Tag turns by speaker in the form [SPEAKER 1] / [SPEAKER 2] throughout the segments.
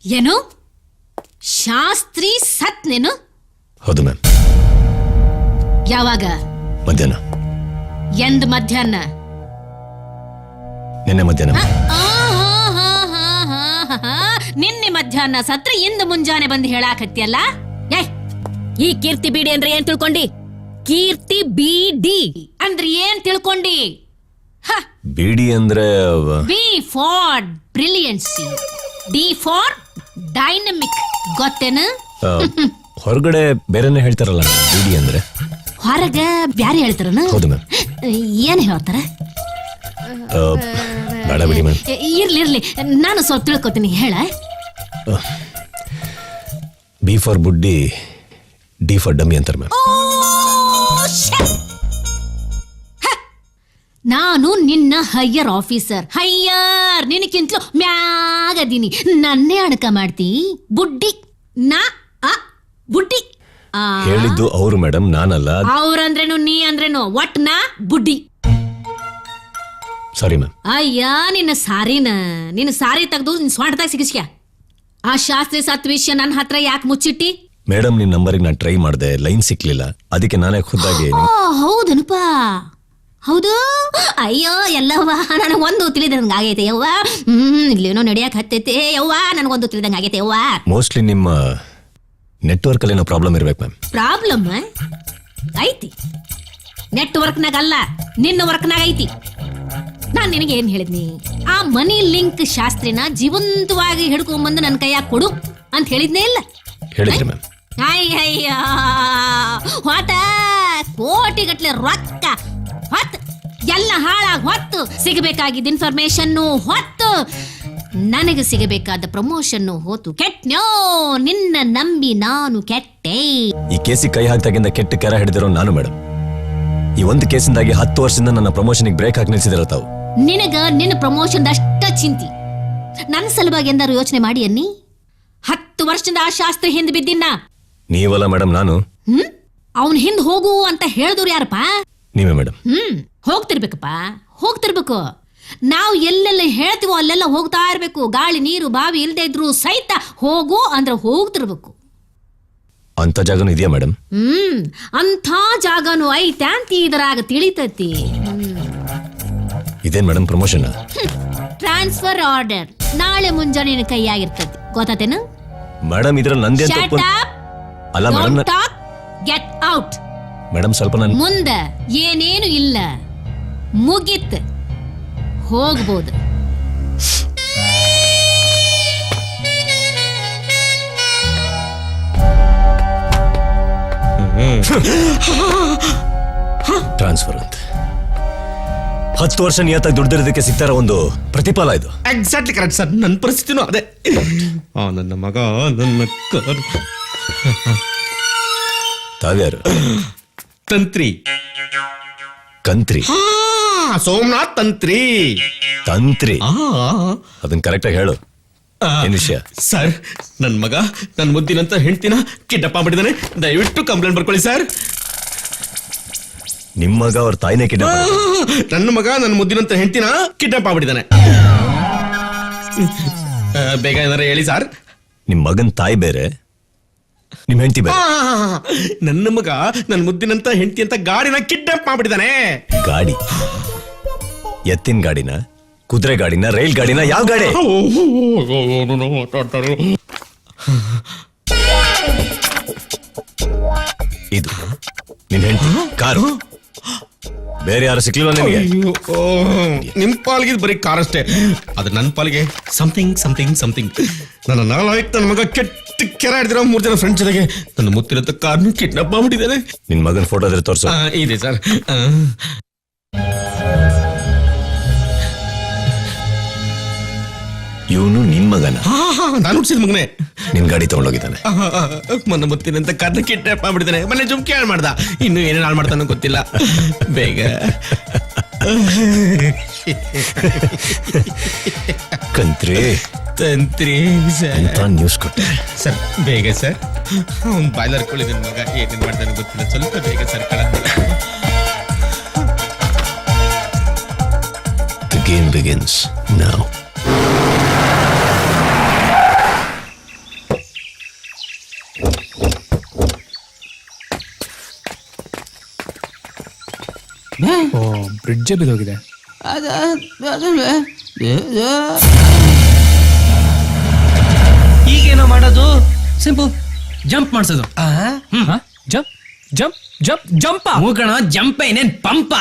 [SPEAKER 1] ಏನು ಶಾಸ್ತ್ರಿ ಸತ್ನೇನು?
[SPEAKER 2] ಹೌದು ಮ್ಯಾಮ್.
[SPEAKER 1] ಯಾವಾಗ?
[SPEAKER 2] ಮಧ್ಯಾಹ್ನ.
[SPEAKER 1] ಎಂದ್ ಮಧ್ಯಾಹ್ನ?
[SPEAKER 2] ನಿನ್ನೆ ಮಧ್ಯಾಹ್ನ.
[SPEAKER 1] ನಿನ್ನೆ ಮಧ್ಯಾಹ್ನ ಸತ್ರ ಇಂದು ಮುಂಜಾನೆ ಬಂದು ಹೇಳಾಕತ್ತಿಯಲ್ಲ. ಈ ಕೀರ್ತಿ ಬೀಡಿ ಅಂದ್ರೆ ಏನ್ ತಿಳ್ಕೊಂಡಿ? ಕೀರ್ತಿ ಬೀಡಿ ಅಂದ್ರೆ ಏನ್ ತಿಳ್ಕೊಂಡಿ?
[SPEAKER 2] ಬಿಡಿ ಅಂದ್ರೆ
[SPEAKER 1] B for brilliancy, D for dynamic. ಗೊತ್ತೇನು?
[SPEAKER 2] ಹೊರಗಡೆ ಬೇರೆನೆ ಹೇಳ್ತಾರಲ್ಲ ಬಿಡಿ ಅಂದ್ರೆ.
[SPEAKER 1] ಹೊರಗ ಬ್ಯಾರೆ ಹೇಳ್ತಾರನ?
[SPEAKER 2] ಹೌದು ಮ್ಯಾಮ್.
[SPEAKER 1] ಏನ್ ಹೇಳ್ತಾರ?
[SPEAKER 2] ಬೇಡ ಬಿಡಿ ಮ್ಯಾಮ್.
[SPEAKER 1] ಇರ್ಲಿ ನಾನು ಸ್ವಲ್ಪ ತಿಳ್ಕೊತೀನಿ, ಹೇಳ.
[SPEAKER 2] B for buddy, D for dummy ಅಂತಾರೆ ಮ್ಯಾಮ್.
[SPEAKER 1] ನಾನು ನಿನ್ನ ಹೈಯರ್ ಆಫೀಸರ್. ಹೈಯರ್ ನಿನಕ್ಕಿಂತಲೂ ಮ್ಯಾಗದೀನಿ. ನನ್ನೇ ಅಣಕ ಮಾಡ್ತಿ? ಬುಡ್ಡಿ ನಾ ಬುಡ್ಡಿ
[SPEAKER 2] ಹೇಳಿದ್ದು ಅವರು ಮೇಡಮ್, ನಾನಲ್ಲ.
[SPEAKER 1] ಅವ್ರಂದ್ರೇನು ನೀ ಅಂದ್ರೇನು ಒಟ್ ನಾ ಬುಡ್ಡಿ.
[SPEAKER 2] Sorry ma'am.
[SPEAKER 1] ಅಯ್ಯ ನಿನ್ನ ಸಾರಿ ತೆಗ್ದು ನಿನ್ ಸ್ವಾಟದಾಗ ಸಿಗಿಸ್ಕ್ಯಾ. ಆ ಶಾಸ್ತ್ರಿ ಸತ್ ವಿಷಯ ನನ್ನ ಹತ್ರ ಯಾಕೆ ಮುಚ್ಚಿಟ್ಟಿ?
[SPEAKER 2] ಮೇಡಮ್ ನಿನ್ ನಂಬರಿಗೆ ನಾನು ಟ್ರೈ ಮಾಡಿದೆ, ಲೈನ್ ಸಿಕ್ಲಿಲ್ಲ. ಅದಕ್ಕೆ ನಾನೇ ಖುದ್ದಾಗಿ.
[SPEAKER 1] ಹೌದನಪ್ಪ, ಹೌದು. ಅಯ್ಯೋ ಎಲ್ಲವ್ವ, ನನಗೊಂದು ತಿಳಿದಂಗ ಆಗೈತೆ ಯವ್ವ. ಇಲ್ಲೇನೋ ನಡಿಯಕ್ ಹತ್ತೈತೆ ಯವ್ವ, ನನಗೊಂದು ತಿಳಿದಂಗ ಆಗೈತೆ ಯವ್ವ.
[SPEAKER 2] ಮೋಸ್ಟ್ಲಿ ನಿಮ್ಮ ನೆಟ್ವರ್ಕ್ ಅಲ್ಲಿ ಏನೋ ಪ್ರಾಬ್ಲಮ್ ಇರ್ಬೇಕು ಮ್ಯಾಮ್.
[SPEAKER 1] ಪ್ರಾಬ್ಲಮ್ ಐತಿ ನೆಟ್ವರ್ಕ್ನಾಗ ಅಲ್ಲ, ನಿನ್ನ ವರ್ಕ್ನಾಗ ಐತಿ. ನಾನ್ ನಿನಗೆ ಏನ್ ಹೇಳಿದ್ನಿ? ಆ ಮನಿ ಲಿಂಕ್ ಶಾಸ್ತ್ರಿನ ಜೀವಂತವಾಗಿ ಹಿಡ್ಕೊಂಡ್ಬಂದು ನನ್ನ ಕೈಯಾಗ ಕೊಡು ಅಂತ ಹೇಳಿದ್ನೇ ಇಲ್ಲ?
[SPEAKER 2] ಹೇಳಿದ್ರಿ ಮ್ಯಾಮ್.
[SPEAKER 1] ಅಯ್ಯ ಹೊತ್ತ ಕೋಟಿಗಟ್ಲೆ ರೊಕ್ಕ ಹೊತ್ತು ಎಲ್ಲ ಹಾಳಾಗಿ ಹೊತ್ತು ಸಿಗಬೇಕಾಗಿದ್ದ ಇನ್ಫಾರ್ಮೇಶನ್ನು ಹೊತ್ತು ನನಗೆ ಸಿಗಬೇಕಾದ ಪ್ರಮೋಷನ್ನು ಹೋತು. ಕೆಟ್ನೋ ನಿನ್ನ ನಂಬಿ ನಾನು ಕೆಟ್ಟೆ.
[SPEAKER 2] ಈ ಕೇಸಿಗೆ ಕೈ ಹಾಕ್ದಾಗಿಂದ ಕೆಟ್ಟ ಕೆರ ಹಿಡಿದಿರೋ ನಾನು ಮೇಡಮ್. ಈ ಒಂದು ಕೇಸಿಂದಾಗಿ 10 ವರ್ಷದಿಂದ ನನ್ನ ಪ್ರಮೋಷನ್ಗೆ ಬ್ರೇಕ್ ಹಾಕಿ ನಿಲ್ಸಿದಿರ ತಾವು.
[SPEAKER 1] ನಿನಗ ನಿನ್ನ ಪ್ರಮೋಷನ್ ಅಷ್ಟ ಚಿಂತಿ. ನನ್ನ ಸಲುವಾಗಿ ಎಂದಾರು ಯೋಚನೆ ಮಾಡಿ ಅನ್ನಿ? 10 ವರ್ಷದಿಂದ ಆ ಶಾಸ್ತ್ರಿ ಹಿಂದ್ ಬಿದ್ದಿನ್ನ.
[SPEAKER 2] ನೀವಲ್ಲ ಮೇಡಮ್, ನಾನು.
[SPEAKER 1] ಅವನ್ ಹಿಂದ್ ಹೋಗು ಅಂತ ಹೇಳಿದವ್ರು ಯಾರಪ್ಪ?
[SPEAKER 2] ನೀವೇ ಮೇಡಮ್.
[SPEAKER 1] ಹೋಗ್ತಿರ್ಬೇಕಪ್ಪ, ಹೋಗ್ತಿರ್ಬೇಕು. ನಾವು ಎಲ್ಲೆಲ್ಲ ಹೇಳ್ತೀವೋ ಅಲ್ಲೆಲ್ಲ ಹೋಗ್ತಾ ಇರ್ಬೇಕು. ಗಾಳಿ ನೀರು ಬಾವಿ ಇಲ್ದೇ ಇದ್ರು ಸಹಿತ ಹೋಗು ಅಂದ್ರೆ ಹೋಗ್ತಿರ್ಬೇಕು.
[SPEAKER 2] ಅಂತ ಜಾಗನೂ ಇದೆಯಾ ಮೇಡಮ್?
[SPEAKER 1] ಅಂಥ ಜಾಗನೂ ಐತೆ ಅಂತ ಇದರಾಗ ತಿಳಿತೈತಿ.
[SPEAKER 2] ಇದೇನ್ ಮೇಡಮ್ ಪ್ರಮೋಷನ್?
[SPEAKER 1] ಟ್ರಾನ್ಸ್ಫರ್ ಆರ್ಡರ್ ನಾಳೆ ಮುಂಜಾನೆ ನಿನ್ನ ಕೈಯಾಗಿರ್ತೈತಿ. ಗೊತ್ತಾತೇನು?
[SPEAKER 2] ಮೇಡಮ್ ಇದ್ರಲ್ಲಿ ನಂದೇ ತಪ್ಪು ಅಲ್ಲ ಮೇಡಮ್.
[SPEAKER 1] Get out.
[SPEAKER 2] ಮೇಡಮ್ ಸ್ವಲ್ಪ ನಾನು
[SPEAKER 1] ಮುಂದೆ ಏನೇನು ಇಲ್ಲ, ಮುಗಿತ್, ಹೋಗ್ಬೋದು.
[SPEAKER 2] ಟ್ರಾನ್ಸ್ಫರ್ ಅಂತ 10 ವರ್ಷ ನಿಯತ್ತಾಗಿ ದುಡ್ದಿರೋದಕ್ಕೆ ಸಿಗ್ತಾರ ಒಂದು ಪ್ರತಿಫಲ ಇದು.
[SPEAKER 3] Exactly correct sir. ನನ್ನ ಪರಿಸ್ಥಿತಿನೂ ಅದೇ. ನನ್ನ ಮಗ ನನ್ನ
[SPEAKER 2] ತಾವ್ಯಾರು?
[SPEAKER 3] ತಂತ್ರಿ.
[SPEAKER 2] ಕಂತ್ರಿ?
[SPEAKER 3] ಸೋಮನಾಥ್ ತಂತ್ರಿ.
[SPEAKER 2] ತಂತ್ರಿ? ಅದನ್ನ ಕರೆಕ್ಟಾಗಿ ಹೇಳು. ಏನ್ ವಿಷಯ?
[SPEAKER 3] ಸರ್, ನನ್ನ ಮಗ ನನ್ನ ಮುದ್ದಿನಂತ ಹೆಂಡ್ತಿನ ಕಿಡ್ನಾಪ್ ಮಾಡಿದಾನೆ. ದಯವಿಟ್ಟು ಕಂಪ್ಲೇಂಟ್ ಬರ್ಕೊಳ್ಳಿ ಸರ್.
[SPEAKER 2] ನಿಮ್ಮ ಮಗ ಅವ್ರ ತಾಯಿನೇ ಕಿಡ್ನಾಪ್?
[SPEAKER 3] ನನ್ನ ಮಗ ನನ್ನ ಮುದ್ದಿನಂತ ಹೆಂಡ್ತಿನ ಕಿಡ್ನಾಪ್ ಆಗ್ಬಿಟ್ಟಿದ್ದಾನೆ. ಬೇಗ ಏನಾರ ಹೇಳಿ ಸರ್.
[SPEAKER 2] ನಿಮ್ ಮಗನ್ ತಾಯಿ ಬೇರೆ, ನಿಮ್ ಹೆಂಡತಿ ಬೇರೆ.
[SPEAKER 3] ನನ್ನ ಮಗ ನನ್ನ ಮುದ್ದಿನಂತ ಹೆಂಡತಿ ಅಂತ ಗಾಡಿನ ಕಿಡ್ನಾಪ್ ಮಾಡ್ಬಿಟ್ಟಿದ್ದಾನೆ.
[SPEAKER 2] ಗಾಡಿ? ಎತ್ತಿನ ಗಾಡಿನ, ಕುದುರೆ ಗಾಡಿನ, ರೈಲ್ ಗಾಡಿನ? ಯಾವ ಗಾಡಿ? ಇದು ನಿಮ್ ಹೆಂಡತಿ ಕಾರು? ಬೇರೆ ಯಾರು ಸಿಕ್ಲಿಲ್ಲ ನಿಮಗೆ?
[SPEAKER 3] ನಿಮ್ ಪಾಲಿಗೆ ಬರೀ ಕಾರ್ ಅಷ್ಟೇ, ಅದು ನನ್ನ ಪಾಲಿಗೆ ಸಮಥಿಂಗ್ ಸಮಥಿಂಗ್ ಸಮಥಿಂಗ್. ನನ್ನ ನಾಲಾಯ್ತು ನನ್ನ ಮಗ ಕೆಟ್ಟ ಕೆರ ಹಿಡಿದಿರೋ 3 ಜನ ಫ್ರೆಂಡ್ಸ್ ಜೊತೆಗೆ ನನ್ನ ಮುತ್ತಿರತ್ತ ಕಾರ್ನ ಕಿಡ್ನಾಪ್ ಮಾಡ್ಬಿಟ್ಟಿದ್ದಾನೆ.
[SPEAKER 2] ನಿನ್ ಮಗನ ಫೋಟೋ ಇದ್ರೆ ತೋರ್ಸು.
[SPEAKER 3] ಇದೆ ಸರ್.
[SPEAKER 2] ಇವನು ನಿನ್ ಮಗನ?
[SPEAKER 3] ನಾನು ಹುಡ್ಸಿದ ಮಗನೇ.
[SPEAKER 2] ನಿನ್ ಗಾಡಿ ತಗೊಂಡೋಗಿದ್ದಾನೆ.
[SPEAKER 3] ಮೊನ್ನೆ ಮುತ್ತಿನಂತ ಕಾರ್ನ ಕಿಡ್ನಾಪ್ ಮಾಡ್ಬಿಟ್ಟಿದ್ದಾನೆ. ಮೊನ್ನೆ ಜುಮ್ಕಿ ಹಾಳು ಮಾಡ್ದ. ಇನ್ನು ಏನೇನು ಹಾಳು ಮಾಡ್ತಾನೋ ಗೊತ್ತಿಲ್ಲ. ಬೇಗ
[SPEAKER 2] ಕಂತ್ರಿ
[SPEAKER 3] ತಂತ್ರಿ
[SPEAKER 2] ಅಂತ ನ್ಯೂಸ್ ಕೊಟ್ಟೆ
[SPEAKER 3] ಸರ್. ಬೇಗ ಸರ್. ಅವ್ನು ಬಾಯ್ಲರ್ ಕೊಳ್ಳಿ ನನ್ನ ಮಗ ಏನೇನು ಮಾಡ್ತಾನೆ ಗೊತ್ತಿಲ್ಲ. ಸ್ವಲ್ಪ ಬೇಗ sir.
[SPEAKER 2] The game begins now.
[SPEAKER 4] ಓ ಬ್ರಿಡ್ಜ್ ಬಿದ್ದೋಗಿದೆ.
[SPEAKER 5] ಈಗೇನೋ ಮಾಡೋದು? ಸಿಂಪಲ್ ಜಂಪ್ ಮಾಡ್ಸೋದು.
[SPEAKER 4] Jump jump jump jump.
[SPEAKER 5] ಮೂಕಣ ಜಂಪ್ ಏನೇನ್ ಪಂಪ.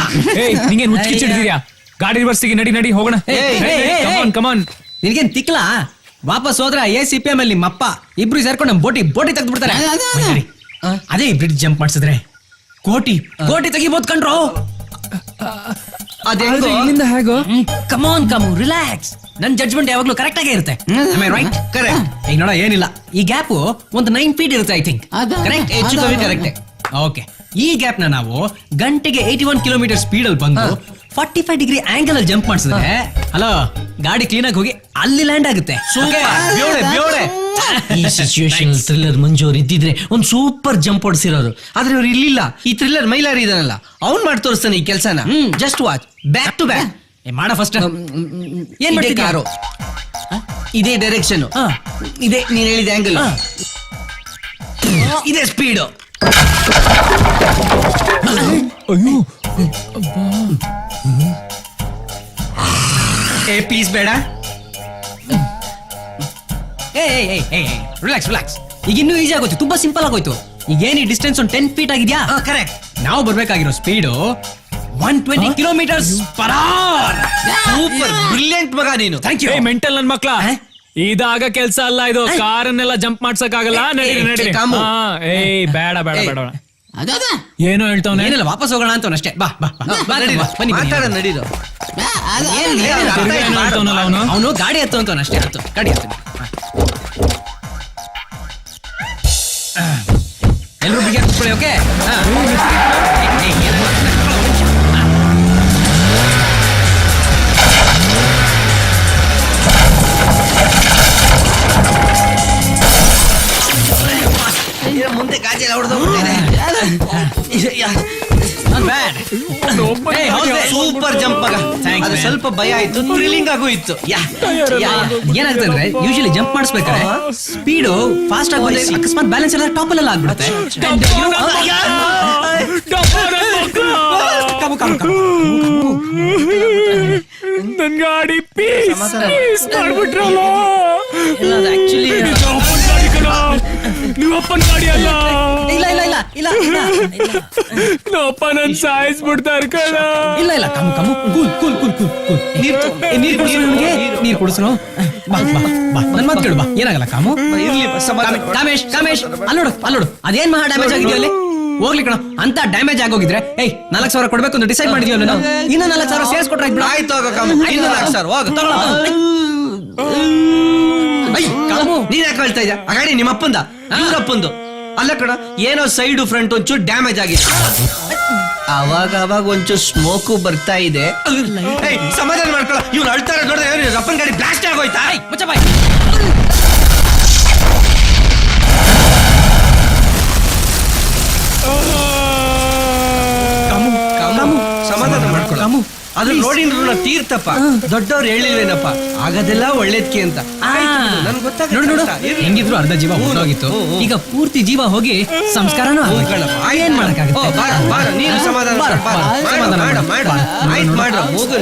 [SPEAKER 4] ಏಯ್ ನಿಂಗೇನ್ ಹುಚ್ಚಿಡ್ದಿದ್ಯಾ? ಗಾಡಿ ರಿವರ್ಸಿಗೆ ನಡಿ ಹೋಗೋಣ. ಕಮಾನ್ ಕಮಾನ್.
[SPEAKER 5] ನಿನ್ಗೇನ್ ತಿಕ್ಲಾ? ವಾಪಸ್ ಹೋದ್ರ ACPM ಅಲ್ಲಿ ನಿಮ್ಮಪ್ಪ ಇಬ್ರು ಸೇರ್ಕೊಂಡು ನಮ್ ಬೋಟಿ ತೆಗ್ದು ಬಿಡ್ತಾರೆ. ಅದೇ ಬ್ರಿಡ್ಜ್ ಜಂಪ್ ಮಾಡ್ಸಿದ್ರೆ ಕೋಟಿ ತೆಗಿಬೋದು ಕಣ್ರೋ.
[SPEAKER 4] ಇಲ್ಲಿಂದ ಹೇಗೋ?
[SPEAKER 5] ಕಮಾನ್ ರಿಲ್ಯಾಕ್ಸ್. ನನ್ ಜಡ್ಜ್ಮೆಂಟ್ ಯಾವಾಗ್ಲೂ ಕರೆಕ್ಟ್ ಆಗೇ ಇರುತ್ತೆ. ರೈಟ್? ಕರೆಕ್ಟ್. ಈಗ ನೋಡ ಏನಿಲ್ಲ, ಈ ಗ್ಯಾಪ್ ಒಂದು 9 feet ಇರುತ್ತೆ ಐ ಥಿಂಕ್. ಕರೆಕ್ಟ್? ಹೆಚ್ಚು ಕಮ್ಮಿ ಕರೆಕ್ಟ್. ಓಕೆ, ಈ ಗ್ಯಾಪ್ ನ ನಾವು ಗಂಟೆಗೆ 81 ಕಿಲೋಮೀಟರ್ ಸ್ಪೀಡ್ ಅಲ್ಲಿ ಬಂದು 45 ಡಿಗ್ರಿ ಆಂಗಲ್ ಅಲ್ಲಿ ಜಂಪ್ ಮಾಡಿಸಿದ್ರೆ ಹಲೋ ಗಾಡಿ ಕ್ಲೀನ್ ಆಗಿ ಹೋಗಿ ಅಲ್ಲಿ ಲ್ಯಾಂಡ್ ಆಗುತ್ತೆ. ಈ ಸಿಚುವೇಶನ್ ಥ್ರಿಲ್ಲರ್ ಮಂಜು ಅವ್ರು ಇದ್ದಿದ್ರೆ ಒಂದ್ ಸೂಪರ್ ಜಂಪ್ ಹೊಡ್ಸಿರೋರು. ಆದ್ರೆ ಅವ್ರು ಇರ್ಲಿಲ್ಲ. ಈ ಥ್ರಿಲ್ಲರ್ ಮೈಲಾರಿ ಇದನ್ನಲ್ಲ, ಅವ್ನ್ ಮಾಡಿ ತೋರಿಸ್ತಾನೆ ಈ ಕೆಲ್ಸನ. Just watch, back to back ಮಾಡ. ಫಸ್ಟ್ ಏನ್ ಮಾಡಿ ಕಾರು ಇದೇ ಡೈರೆಕ್ಷನ್, ಇದೇ ನೀನ್ ಹೇಳಿದ ಆಂಗಲ್, ಇದೇ ಸ್ಪೀಡ್. ಪ್ಲೀಸ್ ಬೇಡ. ರಿಲ್ಯಾಕ್ಸ್. ಈಗ ಇನ್ನೂ ಈಸಿ ಆಗೋಯ್ತು, ತುಂಬಾ ಸಿಂಪಲ್ ಆಗೋಯ್ತು. ಈಗ ಏನಿ ಡಿಸ್ಟೆನ್ಸ್ ಒಂದು 10 feet ಆಗಿದ್ಯಾ? ಕರೆಕ್ಟ್. ನಾವು ಬರ್ಬೇಕಾಗಿರೋ speed 120 kilometres per hour. Super brilliant ಮಗ ನೀನು. Thank you.
[SPEAKER 4] ಮೆಂಟಲ್ ನನ್ ಮಕ್ಳ, ಇದಾಗ ಕೆಲ್ಸ ಅಲ್ಲ ಇದು. ಕಾರನ್ನೆಲ್ಲ ಜಂಪ್ ಮಾಡ್ಸಕ್ ಆಗಲ್ಲ. ನಡಿ. ಏಯ್ ಬೇಡ ಏನೋ ಹೇಳ್ತಾವನೆ.
[SPEAKER 5] ಏನಿಲ್ಲ, ವಾಪಸ್ ಹೋಗೋಣ ಅಂತ ಅಷ್ಟೇ. ಬಾ ಬನ್ನಿ ನಡೀದು. ಅವನು ಗಾಡಿ ಹತ್ತು ಅಂತ ಅಷ್ಟೇ. ಗಾಡಿ ಹತ್ತು. ಎಲ್ರು ಬಿಗಿ ಕೂತ್ಕೊಳ್ಳಿ. ಓಕೆ, ಮುಂದೆ ಗಾಜೆಲ್ಲ ಹೊಡೆದೋಗ್ಬಿಟ್ಟಿದೆ. ಸೂಪರ್ ಜಂಪ್ ಆಗ. ಅದು ಸ್ವಲ್ಪ ಭಯ ಆಯ್ತು, ಥ್ರಿಲ್ಲಿಂಗ್ ಆಗೂ ಇತ್ತು. ಏನಾಗುತ್ತೆ ಅಂದ್ರೆ ಯೂಶಲಿ ಜಂಪ್ ಮಾಡಿಸ್ಬೇಕಾದ್ರೆ ಸ್ಪೀಡು ಫಾಸ್ಟ್ ಆಗಿ ಬಂದ್ರೆ ಅಕಸ್ಮಾತ್ ಬ್ಯಾಲೆನ್ಸ್ ಎಲ್ಲ ಟಾಪ್ ಅಲ್ಲೆಲ್ಲ ಆಗ್ಬಿಡುತ್ತೆ.
[SPEAKER 4] ನನ್ ಗಾಡಿ ಪೀಸ್ ಮಾಡ್ಬಿಟ್ರಲ್ಲ. ನೀವಪ್ಪನ ಗಾಡಿ ಅಲ್ಲ. ನಮ್ಮಪ್ಪ ನನ್ ಸಾಯಿಸ್ಬಿಡ್ತಾರ ಕಣ.
[SPEAKER 5] ಇಲ್ಲ ಕಮ್ಮು ಕೂಲ್. ನೀರ್ ಕುಡಿಸ್ರು. ನನ್ ಮಾತು ಕೇಳು, ಬಾ. ಏನಾಗಲ್ಲ ಕಾಮು. ಕಾಮೇಶ್ ಅಲ್ಲೋಡು ಅದೇನ್ ಮಹಾ ಡ್ಯಾಮೇಜ್ ಆಗಿದೆಯೋ ಅಲ್ಲಿ. ಹೋಗ್ಲಿ ಕಣ, ಅಂತ ಡ್ಯಾಮೇಜ್ ಆಗೋಗಿದ್ರೆ 4,000 ಕೊಡ್ಬೇಕು ಅಂತ ಡಿಸೈಡ್ ಮಾಡಿದ್ಯೋ ನಾವು. ಇನ್ನ 4,000 ಸೇರ್ಸ್ಕೊಟ್ರೆ ಆಯ್ತು. ಇನ್ನು 4,000 ಹೋಗ ತಗೊಳ. ನೀನ್ ಯಾಕೆ ಹೇಳ್ತಾ ಇದ್ಯಾ? ಆ ಗಾಡಿ ನಿಮ್ಮ ಅಪ್ಪಂದ, ಇವ್ರಪ್ಪಂದು ಅಲ್ಲ ಕಣ. ಏನೋ ಸೈಡ್ ಫ್ರಂಟ್ ಒಂಚೂರು ಡ್ಯಾಮೇಜ್ ಆಗಿದೆ. ಅವಾಗ ಒಂಚೂರು ಸ್ಮೋಕು ಬರ್ತಾ ಇದೆ. ಸಮಾಧಾನ ಮಾಡ್ಕೊಳ್ಳ. ಇವ್ರು ಅಳ್ತಾರ ನೋಡಿದ್ರೆ ಅಪ್ಪನ ಗಾಡಿ ಬ್ಲಾಸ್ಟ್ ಆಗೋಯ್ತಾ? ಮುಚ್ಚಬಾಯ್. ಸಮಾಧಾನ ಮಾಡ್ಕೊಳ್ಳ. ಅದ್ರ ನೋಡಿನ ತೀರ್ತಪ್ಪ, ದೊಡ್ಡವ್ರು ಹೇಳಿಲ್ವೇನಪ್ಪ, ಆಗದೆಲ್ಲ ಒಳ್ಳೇದ್ಕೆ ಅಂತ. ನೋಡು ಹೆಂಗಿದ್ರು ಅರ್ಧ ಜೀವ ಹೋಗಿತ್ತು, ಈಗ ಪೂರ್ತಿ ಜೀವ ಹೋಗಿ ಸಂಸ್ಕಾರನೂ ಏನ್ ಮಾಡಕ್ಕಾಗುತ್ತೆ. ನೀನು ಸಮಾಧಾನ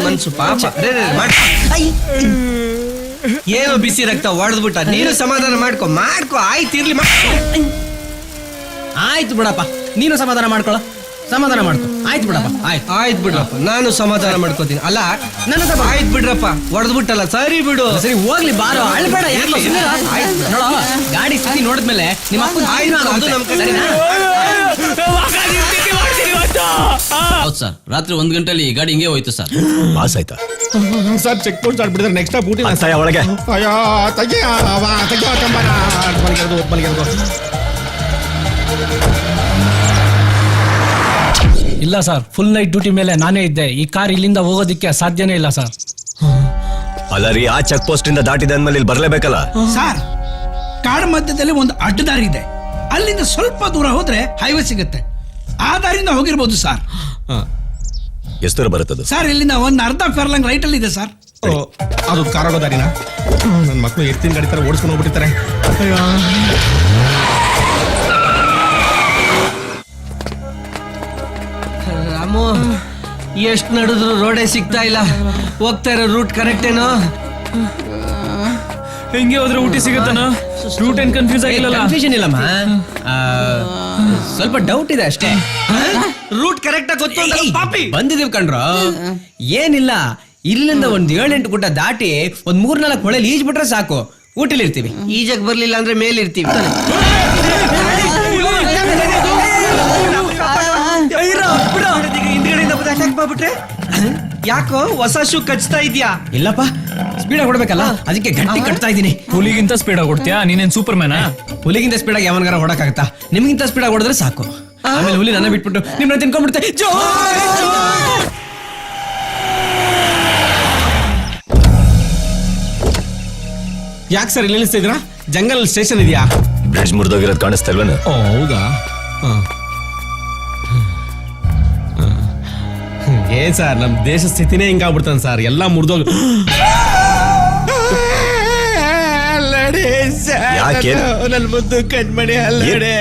[SPEAKER 5] ಮನ್ಸು ಪಾಪ. ಏನೋ ಬಿಸಿ ರಕ್ತ ಹೊಡೆದ್ಬಿಟ್ಟ. ನೀನು ಸಮಾಧಾನ ಮಾಡ್ಕೊ ಆಯ್ತಿರ್ಲಿ. ಆಯ್ತು ಬಿಡಪ್ಪ, ನೀನು ಸಮಾಧಾನ ಮಾಡ್ಕೊಳ್ಳ. ಸಮಾಧಾನ ಮಾಡ್ಕೊ. ಆಯ್ತು ಬಿಡಪ್ಪ. ಆಯ್ತು ಬಿಡ್ರಪ್ಪ, ನಾನು ಸಮಾಧಾನ ಮಾಡ್ಕೋತೀನಿ. ಅಲ್ಲ ನನ್ನ ಆಯ್ತು ಬಿಡ್ರಪ್ಪ, ಹೊಡೆದ್ಬಿಟ್ಟಲ್ಲ, ಸರಿ ಬಿಡು. ಸರಿ ಹೋಗ್ಲಿ, ಬಾರೋ, ಅಳ್ಬೇಡ. ನೋಡೋ, ಗಾಡಿ ಸ್ಥಿತಿ ನೋಡಿದ್ಮೇಲೆ ನಿಮ್ಮ ಅಪ್ಪ
[SPEAKER 6] ಹೌದು ಸರ್, ರಾತ್ರಿ 1 ಗಂಟೆಲಿ ಗಾಡಿ ಹಿಂಗೆ ಹೋಯ್ತು ಸರ್.
[SPEAKER 2] ಪಾಸ್ ಆಯ್ತಾ
[SPEAKER 3] ಸರ್? ಚೆಕ್ ಪೋಸ್ಟ್ ಆಗ್ಬಿಟ್ಟಿದ್ರೆ ನೆಕ್ಸ್ಟ್ ಸ್ಟಾಪ್ ಊಟಿ
[SPEAKER 2] ಒಳಗೆ.
[SPEAKER 3] ಅಯ್ಯೋ
[SPEAKER 4] ಇಲ್ಲ ಸರ್, ಫುಲ್ ನೈಟ್ ಡ್ಯೂಟಿ ಮೇಲೆ ನಾನೇ ಇದ್ದೆ. ಈ ಕಾರ್ ಇಲ್ಲಿಂದ ಹೋಗೋದಿಕ್ಕೆ ಸಾಧ್ಯನೇ ಇಲ್ಲ ಸರ್.
[SPEAKER 2] ಅಲ್ಲ ರೀ, ಆ ಚೆಕ್ ಪೋಸ್ಟ್ ಇಂದ ದಾಟಿದ ಅಂದ್ಮೇಲೆ ಇಲ್ಲಿ ಬರ್ಲೇಬೇಕಲ್ಲ
[SPEAKER 7] ಸರ್. ಕಾಡು ಮಧ್ಯದಲ್ಲಿ ಒಂದು ಅಡ್ಡದಾರಿ ಇದೆ, ಅಲ್ಲಿಂದ ಸ್ವಲ್ಪ ದೂರ ಹೋದ್ರೆ ಹೈವೇ ಸಿಗುತ್ತೆ. ಆ ದಾರಿಯಿಂದ ಹೋಗಿರ್ಬೋದು ಸರ್.
[SPEAKER 2] ಎಷ್ಟು ದೂರ ಬರುತ್ತದು
[SPEAKER 7] ಸರ್? ಇಲ್ಲಿಂದ ಒಂದು ಅರ್ಧ ಫರ್ಲಾಂಗ್ ರೈಟ್ ಅಲ್ಲಿ ಇದೆ ಸರ್.
[SPEAKER 3] ಅದು ಕಾರಾಗೋ ದಾರಿನ? ನನ್ನ ಮಕ್ಕಳು ಎತ್ತಿನ ಗಾಡಿ ತರ ಓಡಿಸ್ಕೊಂಡು ಹೋಗ್ಬಿಟ್ಟಿರ್ತಾರೆ.
[SPEAKER 5] ರಾಮು, ಎಷ್ಟ್ ನಡೆದ್ರು ರೋಡೇ ಸಿಗ್ತಾ ಇಲ್ಲ. ಹೋಗ್ತಾ ಇರೋ ರೂಟ್ ಕರೆಕ್ಟ್ ಏನೋ?
[SPEAKER 4] ಹೆಂಗೆ ಹೋದ್ರೆ ಊಟಿ ಸಿಗುತ್ತಾನ? ರೂಟ್ ಏನ್ ಕನ್ಫ್ಯೂಸ್ ಆಗಿಲ್ಲಲ್ಲ?
[SPEAKER 5] ಕನ್ಫ್ಯೂಷನ್ ಇಲ್ಲಮ್ಮ, ಸ್ವಲ್ಪ ಡೌಟ್ ಇದೆ ಅಷ್ಟೇ. ರೂಟ್ ಕರೆಕ್ಟ್ ಆಗಿ ಗೊತ್ತು ಅಂತ ಪಾಪಿ ಬಂದಿದೀವಿ ಕಣ್ರು. ಏನಿಲ್ಲ, ಇಲ್ಲಿಂದ ಒಂದ್ 7-8 ಗುಡ್ಡ ದಾಟಿ ಒಂದ್ 3-4 ಹೊಳೆಲಿ ಈಜ್ ಬಿಟ್ರೆ ಸಾಕು, ಊಟಿಲಿ ಇರ್ತೀವಿ. ಈಜಕ್ ಬರ್ಲಿಲ್ಲ ಅಂದ್ರೆ ಮೇಲೆ ಇರ್ತೀವಿ. ಯಾಕೋ ಹೊಸ ಶೂ ಕಚ್ತಾ ಇದ್ಯಾ? ಇಲ್ಲಪ್ಪ, ಸ್ಪೀಡ್ ಆಗಿ ಹೊಡ್ಬೇಕಲ್ಲ, ಅದಕ್ಕೆ ಗಟ್ಟಿ ಕಟ್ತಾ ಇದ್ದೀನಿ.
[SPEAKER 4] ಹುಲಿಗಿಂತ ಸ್ಪೀಡ್ ಆಗಿ ಕೊಡ್ತೀಯಾ? ನೀನೇನ್ ಸೂಪರ್ ಮ್ಯಾನಾ?
[SPEAKER 5] ಹುಲಿಗಿಂತ ಸ್ಪೀಡ್ ಆಗಿ ಯಾವನ್ಗಾರ ಹೊಡಕ್ಕಾಗತ್ತಾ? ನಿಮ್ಗಿಂತ ಸ್ಪೀಡ್ ಆಗಿ ಹೊಡೆದ್ರೆ ಸಾಕು. ಆಮೇಲೆ ಹುಲಿ ನನ್ನ ಬಿಟ್ಬಿಟ್ಟು ನಿಮ್ಮನ್ನ ತಿನ್ಕೊಂಡ್ಬಿಡ್ತೆ.
[SPEAKER 3] ಯಾಕೆ ಸರ್ ಇಲ್ಲಿ ನಿಲ್ಲಿಸ್ತಿದ್ರಾ? ಜಂಗಲ್ ಸ್ಟೇಷನ್ ಇದೆಯಾ?
[SPEAKER 2] ಬ್ರಿಡ್ಜ್ ಮುರಿದೋಗಿರೋದು ಕಾಣಿಸ್ತಾ ಇಲ್ವೇನು?
[SPEAKER 3] ಓ ಹೌದಾ? ಏನ್ ಸರ್, ನಮ್ ದೇಶ ಸ್ಥಿತಿನೇ ಹಿಂಗಾಗ್ಬಿಡ್ತಾನೆ ಸರ್, ಎಲ್ಲ ಮುರಿದೋಗಿ.
[SPEAKER 2] ಯಾಕೆ?
[SPEAKER 3] ನನ್ ಮುದ್ದು ಕಣ್ಮಣಿ ಅಲ್ಲಡೆ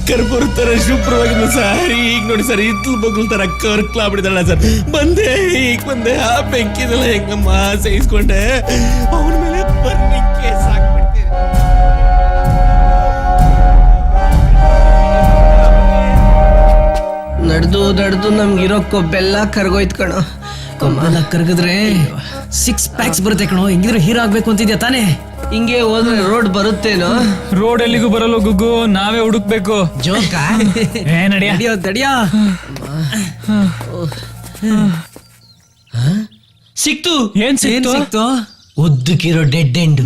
[SPEAKER 3] ಕರ್ಪೂರ ತರ ಶುಭ್ರವಾಗಿಲ್ಲ ಸರ್. ಈಗ ನೋಡಿ ಸರ್, ಇತ್ತು ಬಗ್ಲ್ ತರ ಕರ್ಕ್ಲಾಗ್ಬಿಡಿದಲ್ಲ ಸರ್. ಬಂದೆ, ಈಗ ಬಂದೆ, ಆ ಬೆಂಕಿದೆಲ್ಲ ಹೆಂಗಮ್ಮ ಸಹಿಸ್ಕೊಂಡೆ. ಅವನ ಮೇಲೆ ಬರ್ನಿ ಕೇಸ್ ಹಾಕ್ಬಿಡ್ತೀನಿ.
[SPEAKER 5] ನಡೆದು ನಮ್ಗಿರೋ ಕೊಬ್ಬೆಲ್ಲ ಕರ್ಗೋಯ್ತು ಕಣೋ. ಕೊಬ್ಬೆಲ್ಲ ಕರ್ಗಿದ್ರೆ 6 ಪ್ಯಾಕ್ಸ್ ಬರುತ್ತೆ ಕಣೋ. ಹೆಂಗಿದ್ರು ಹೀರೋ ಆಗ್ಬೇಕು ಅಂತಿದ್ಯಾ ತಾನೇ? ಹಿಂಗೆ ಹೋದ್ರೆ ರೋಡ್ ಬರುತ್ತೇನೋ?
[SPEAKER 4] ರೋಡ್ ಎಲ್ಲಿಗೂ ಬರಲ್ಲ ಗುಗ್ಗು, ನಾವೇ ಹುಡುಕ್ಬೇಕು.
[SPEAKER 5] ಜೋಕ ತಡಿಯೋ. ಸಿಕ್ತು.
[SPEAKER 4] ಏನ್ ಸಿಕ್ತು?
[SPEAKER 5] ಒದ್ದಕ್ಕಿರೋ ಡೆಡ್ ಎಂಡ್.